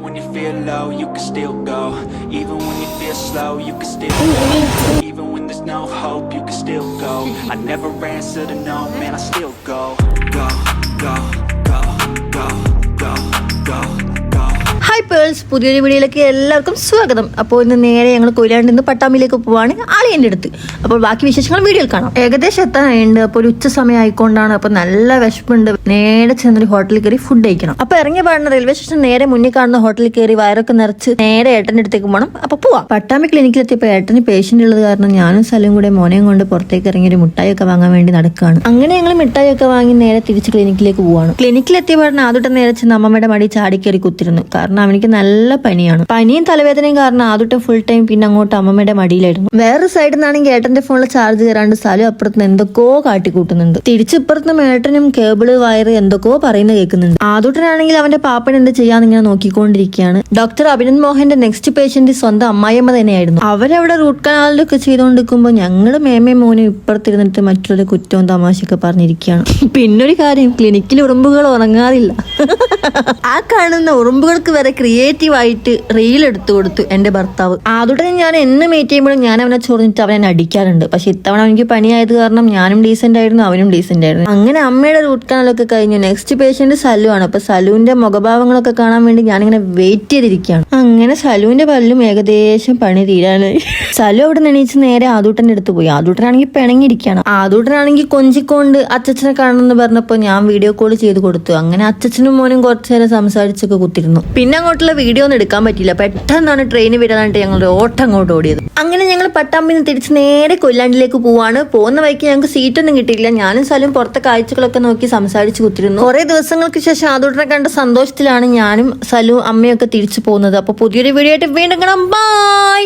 When you feel low, you can still go. Even when you feel slow, you can still go. Even when there's no hope, you can still go. I never answer to no, man, I still go. Go, go, go, go, go, go, go. Hi pearls, പുതിയൊരു വീഡിയോയിലേക്ക് എല്ലാവർക്കും സ്വാഗതം. അപ്പോൾ ഇന്ന് നേരെ ഞങ്ങൾ കൊയിലാണ്ട് നിന്ന് പട്ടാമ്പിയിലേക്ക് പോവാണ് ആളിയൻ്റെ അടുത്ത്. അപ്പോൾ ബാക്കി വിശേഷങ്ങൾ വീഡിയോയിൽ കാണാം. ഏകദേശം എത്താനായിട്ടുണ്ട്. അപ്പോൾ ഒരു ഉച്ച സമയം ആയിക്കൊണ്ടാണ്. അപ്പോൾ നല്ല വിശപ്പുണ്ട്. നേരെ ചെന്നൊരു ഹോട്ടലിൽ കയറി ഫുഡ് കഴിക്കണം. അപ്പോൾ ഇറങ്ങിയ പാടുന്ന റെയിൽവേ സ്റ്റേഷൻ നേരെ മുന്നിൽ കാണുന്ന ഹോട്ടലിൽ കയറി വയറൊക്കെ നിറച്ച് നേരെ ഏട്ടൻ്റെ അടുത്തേക്ക് പോകണം. അപ്പോൾ പോവാം. പട്ടാമ്പി ക്ലിനിക്കിലെത്തിയപ്പോൾ ഏട്ടന് പേഷ്യൻ്റ് ഉള്ളത് കാരണം ഞാനും സ്ഥലവും കൂടെ മോനെയും കൊണ്ട് പുറത്തേക്ക് ഇറങ്ങി ഒരു മിഠായിയൊക്കെ വാങ്ങാൻ വേണ്ടി നടക്കുകയാണ്. അങ്ങനെ ഞങ്ങൾ മിഠായിയൊക്കെ വാങ്ങി നേരെ തിരിച്ച് ക്ലിനിക്കിലേക്ക് പോവാണ്. ക്ലിനിക്കിലെത്തിയ പാടിന് ആദ്യം നേരെ ചെന്ന് അമ്മമ്മയുടെ മടി ചാടി കയറി കുത്തിരുന്നു. കാരണം അവനിക്ക് നല്ല പനിയാണ്. പനിയും തലവേദനയും കാരണം ആദ്യത്തെ ഫുൾ ടൈം പിന്നെ അങ്ങോട്ട് അമ്മമ്മയുടെ മടിയിലായിരുന്നു. വേറെ സൈഡിൽ നിന്നാണെങ്കിൽ ഏട്ടന്റെ ഫോണിൽ ചാർജ് കയറാണ്ട് സ്ഥലം അപ്പുറത്ത് എന്തൊക്കെയോ കാട്ടിക്കൂട്ടുന്നുണ്ട്. തിരിച്ചിപ്പുറത്തും ഏട്ടനും കേബിള് വയറ് എന്തൊക്കെയോ പറയുന്നത് കേൾക്കുന്നുണ്ട്. ആദ്യട്ടനാണെങ്കിൽ അവന്റെ പാപ്പൻ എന്ത് ചെയ്യാന്ന് ഇങ്ങനെ നോക്കിക്കൊണ്ടിരിക്കുകയാണ്. ഡോക്ടർ അഭിനന്ദ് മോഹന്റെ നെക്സ്റ്റ് പേഷ്യന്റ് സ്വന്തം അമ്മായിയമ്മ തന്നെയായിരുന്നു. അവരവിടെ റൂട്ട് കനാലിലൊക്കെ ചെയ്തുകൊണ്ടിരിക്കുമ്പോൾ ഞങ്ങള് മേമയും മോനും ഇപ്പുറത്തിരുന്നിട്ട് മറ്റൊരു കുറ്റവും തമാശയൊക്കെ പറഞ്ഞിരിക്കുകയാണ്. പിന്നൊരു കാര്യം, ക്ലിനിക്കിൽ ഉറുമ്പുകൾ ഉറങ്ങാറില്ല. ആ കാണുന്ന ഉറുമ്പുകൾക്ക് വരെ ക്രിയേറ്റീവ് ആയിട്ട് റീൽ എടുത്തു കൊടുത്തു എന്റെ ഭർത്താവ്. ആദ്യത്തെ ഞാൻ എന്ന് മീറ്റ് ചെയ്യുമ്പോഴും ഞാൻ അവനെ ചൊറിഞ്ഞിട്ട് അവനെ അടിക്കാറുണ്ട്. പക്ഷെ ഇത്തവണ എനിക്ക് പനിയായത് കാരണം ഞാനും ഡീസന്റ് ആയിരുന്നു, അവനും ഡീസന്റ് ആയിരുന്നു. അങ്ങനെ അമ്മയുടെ റൂട്ട് കനാലൊക്കെ കഴിഞ്ഞു. നെക്സ്റ്റ് പേഷ്യന്റ് സലു ആണ്. അപ്പൊ സലുവിന്റെ മുഖഭാവങ്ങളൊക്കെ കാണാൻ വേണ്ടി ഞാനിങ്ങനെ വെയിറ്റ് ചെയ്തിരിക്കുകയാണ്. അങ്ങനെ സലുവിന്റെ പല്ലും ഏകദേശം പണി തീരാനായി. സലു അവിടെ എണീച്ച് നേരെ ആദൂട്ടന്റെ അടുത്ത് പോയി. ആദൂട്ടനാണെങ്കിൽ പിണങ്ങിയിരിക്കുകയാണ്. ആദൂട്ടനാണെങ്കിൽ കൊഞ്ചിക്കൊണ്ട് അച്ഛനെ കാണണമെന്ന് പറഞ്ഞപ്പോൾ ഞാൻ വീഡിയോ കോൾ ചെയ്ത് കൊടുത്തു. അങ്ങനെ അച്ഛനും മോനും കുറച്ചു നേരം സംസാരിച്ചൊക്കെ കുത്തിരുന്നു. പിന്നെ അങ്ങോട്ടുള്ള വീഡിയോ ഒന്നും എടുക്കാൻ പറ്റില്ല. പെട്ടെന്നാണ് ട്രെയിൻ വരാനായിട്ട് ഞങ്ങളുടെ ഓട്ടം അങ്ങോട്ട് ഓടിയത്. അങ്ങനെ ഞങ്ങൾ പട്ടാമ്പിന്ന് തിരിച്ച് നേരെ കൊയിലാണ്ടിലേക്ക് പോവാണ്. പോകുന്ന വഴിക്ക് ഞങ്ങൾക്ക് സീറ്റൊന്നും കിട്ടിയില്ല. ഞാനും സലും പുറത്തെ കാഴ്ചകളൊക്കെ നോക്കി സംസാരിച്ച് കുത്തിരുന്നു. കുറെ ദിവസങ്ങൾക്ക് ശേഷം ആദൂട്ടനെ കണ്ട സന്തോഷത്തിലാണ് ഞാനും സലും അമ്മയൊക്കെ തിരിച്ചു പോകുന്നത്. അപ്പൊ പുതിയൊരു വീഡിയോ ആയിട്ട് വീണ്ടും കാണാം. ബൈ.